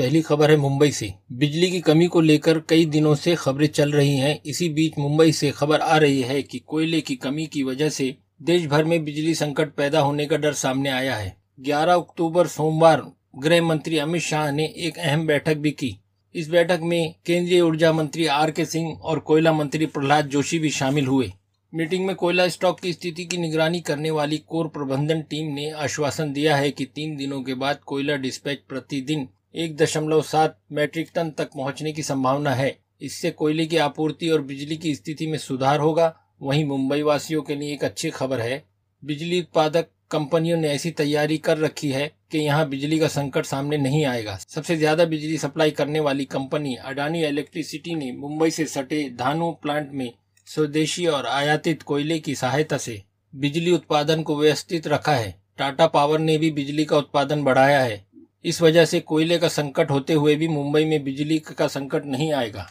पहली खबर है मुंबई से। बिजली की कमी को लेकर कई दिनों से खबरें चल रही हैं। इसी बीच मुंबई से खबर आ रही है कि कोयले की कमी की वजह से देश भर में बिजली संकट पैदा होने का डर सामने आया है। 11 अक्टूबर सोमवार गृह मंत्री अमित शाह ने एक अहम बैठक भी की। इस बैठक में केंद्रीय ऊर्जा मंत्री आर.के. सिंह और कोयला मंत्री प्रहलाद जोशी भी शामिल हुए। मीटिंग में कोयला स्टॉक की स्थिति की निगरानी करने वाली कोर प्रबंधन टीम ने आश्वासन दिया है कि 3 दिनों के बाद कोयला डिस्पैच प्रतिदिन 1.7 मैट्रिक टन तक पहुंचने की संभावना है। इससे कोयले की आपूर्ति और बिजली की स्थिति में सुधार होगा। वहीं मुंबई वासियों के लिए एक अच्छी खबर है। बिजली उत्पादक कंपनियों ने ऐसी तैयारी कर रखी है कि यहां बिजली का संकट सामने नहीं आएगा। सबसे ज्यादा बिजली सप्लाई करने वाली कंपनी अडानी इलेक्ट्रिसिटी ने मुंबई से सटे धानु प्लांट में स्वदेशी और आयातित कोयले की सहायता से बिजली उत्पादन को व्यवस्थित रखा है। टाटा पावर ने भी बिजली का उत्पादन बढ़ाया है। इस वजह से कोयले का संकट होते हुए भी मुंबई में बिजली का संकट नहीं आएगा।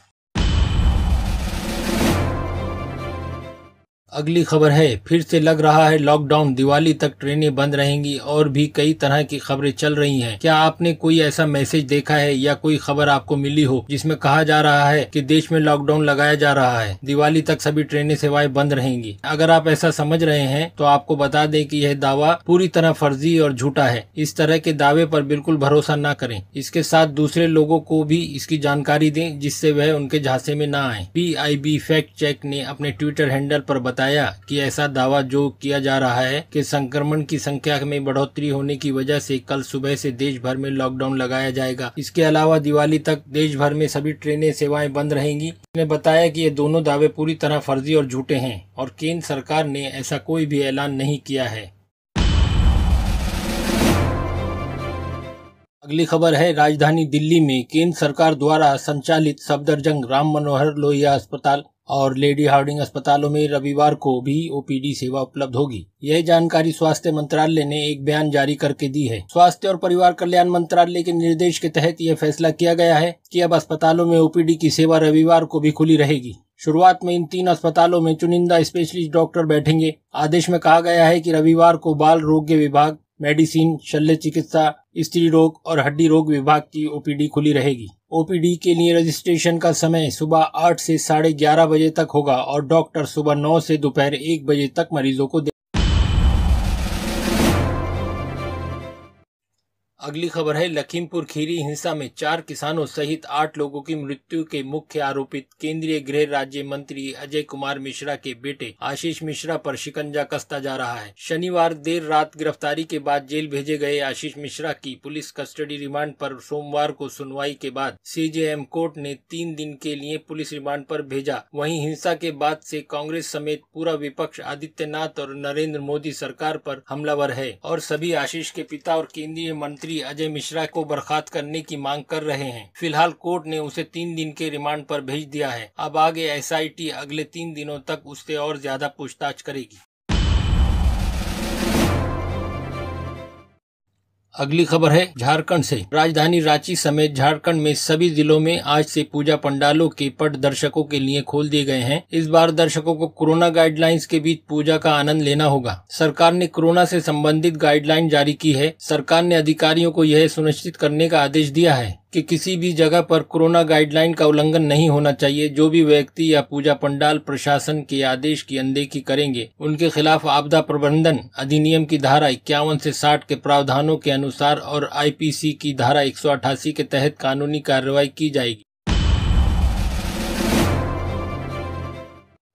अगली खबर है, फिर से लग रहा है लॉकडाउन। दिवाली तक ट्रेनें बंद रहेंगी और भी कई तरह की खबरें चल रही हैं। क्या आपने कोई ऐसा मैसेज देखा है या कोई खबर आपको मिली हो जिसमें कहा जा रहा है कि देश में लॉकडाउन लगाया जा रहा है, दिवाली तक सभी ट्रेनें सेवाएं बंद रहेंगी? अगर आप ऐसा समझ रहे हैं तो आपको बता दें कि यह दावा पूरी तरह फर्जी और झूठा है। इस तरह के दावे पर बिल्कुल भरोसा न करें। इसके साथ दूसरे लोगों को भी इसकी जानकारी दें जिससे वह उनके झांसे में न आए। PIB फैक्ट चेक ने अपने ट्विटर हैंडल पर बताया कि ऐसा दावा जो किया जा रहा है कि संक्रमण की संख्या में बढ़ोतरी होने की वजह से कल सुबह से देश भर में लॉकडाउन लगाया जाएगा। इसके अलावा दिवाली तक देश भर में सभी ट्रेनें सेवाएं बंद रहेंगी। उसने बताया कि ये दोनों दावे पूरी तरह फर्जी और झूठे हैं और केंद्र सरकार ने ऐसा कोई भी ऐलान नहीं किया है। अगली खबर है, राजधानी दिल्ली में केंद्र सरकार द्वारा संचालित सफदरजंग राम मनोहर लोहिया अस्पताल और लेडी हार्डिंग अस्पतालों में रविवार को भी OPD सेवा उपलब्ध होगी। यह जानकारी स्वास्थ्य मंत्रालय ने एक बयान जारी करके दी है। स्वास्थ्य और परिवार कल्याण मंत्रालय के निर्देश के तहत यह फैसला किया गया है कि अब अस्पतालों में OPD की सेवा रविवार को भी खुली रहेगी। शुरुआत में इन 3 अस्पतालों में चुनिंदा स्पेशलिस्ट डॉक्टर बैठेंगे। आदेश में कहा गया है कि रविवार को बाल रोग विभाग, मेडिसिन, शल्य चिकित्सा, स्त्री रोग और हड्डी रोग विभाग की OPD खुली रहेगी। OPD के लिए रजिस्ट्रेशन का समय सुबह 8 से 11:30 बजे तक होगा और डॉक्टर सुबह 9 से दोपहर 1 बजे तक मरीजों को अगली खबर है, लखीमपुर खीरी हिंसा में 4 किसानों सहित 8 लोगों की मृत्यु के मुख्य आरोपित केंद्रीय गृह राज्य मंत्री अजय कुमार मिश्रा के बेटे आशीष मिश्रा पर शिकंजा कसता जा रहा है। शनिवार देर रात गिरफ्तारी के बाद जेल भेजे गए आशीष मिश्रा की पुलिस कस्टडी रिमांड पर सोमवार को सुनवाई के बाद CJM कोर्ट ने 3 दिन के लिए पुलिस रिमांड पर भेजा। वहीं हिंसा के बाद से कांग्रेस समेत पूरा विपक्ष आदित्यनाथ और नरेंद्र मोदी सरकार पर हमलावर है और सभी आशीष के पिता और केंद्रीय मंत्री अजय मिश्रा को बर्खास्त करने की मांग कर रहे हैं। फिलहाल कोर्ट ने उसे 3 दिन के रिमांड पर भेज दिया है। अब आगे SIT अगले 3 दिनों तक उससे और ज्यादा पूछताछ करेगी। अगली खबर है झारखंड से। राजधानी रांची समेत झारखंड में सभी जिलों में आज से पूजा पंडालों के पट दर्शकों के लिए खोल दिए गए हैं। इस बार दर्शकों को कोरोना गाइडलाइंस के बीच पूजा का आनंद लेना होगा। सरकार ने कोरोना से संबंधित गाइडलाइन जारी की है। सरकार ने अधिकारियों को यह सुनिश्चित करने का आदेश दिया है कि किसी भी जगह पर कोरोना गाइडलाइन का उल्लंघन नहीं होना चाहिए। जो भी व्यक्ति या पूजा पंडाल प्रशासन के आदेश की अनदेखी करेंगे उनके खिलाफ आपदा प्रबंधन अधिनियम की धारा 51 से 60 के प्रावधानों के अनुसार और IPC की धारा 188 के तहत कानूनी कार्रवाई की जाएगी।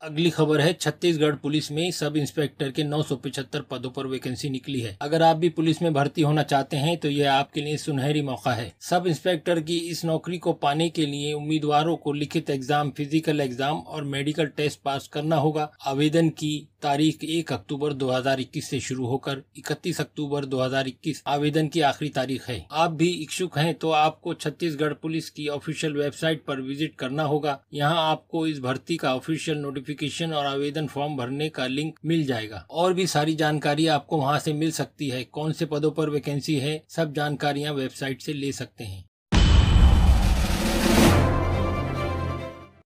अगली खबर है, छत्तीसगढ़ पुलिस में सब इंस्पेक्टर के 975 पदों पर वैकेंसी निकली है। अगर आप भी पुलिस में भर्ती होना चाहते हैं तो यह आपके लिए सुनहरी मौका है। सब इंस्पेक्टर की इस नौकरी को पाने के लिए उम्मीदवारों को लिखित एग्जाम, फिजिकल एग्जाम और मेडिकल टेस्ट पास करना होगा। आवेदन की तारीख 1 अक्टूबर 2021 से शुरू होकर 31 अक्टूबर 2021 आवेदन की आखिरी तारीख है। आप भी इच्छुक हैं तो आपको छत्तीसगढ़ पुलिस की ऑफिशियल वेबसाइट पर विजिट करना होगा। यहाँ आपको इस भर्ती का ऑफिशियल नोटिफिकेशन और आवेदन फॉर्म भरने का लिंक मिल जाएगा। और भी सारी जानकारी आपको वहाँ से मिल सकती है। कौन से पदों पर वैकेंसी है, सब जानकारियाँ वेबसाइट से ले सकते हैं।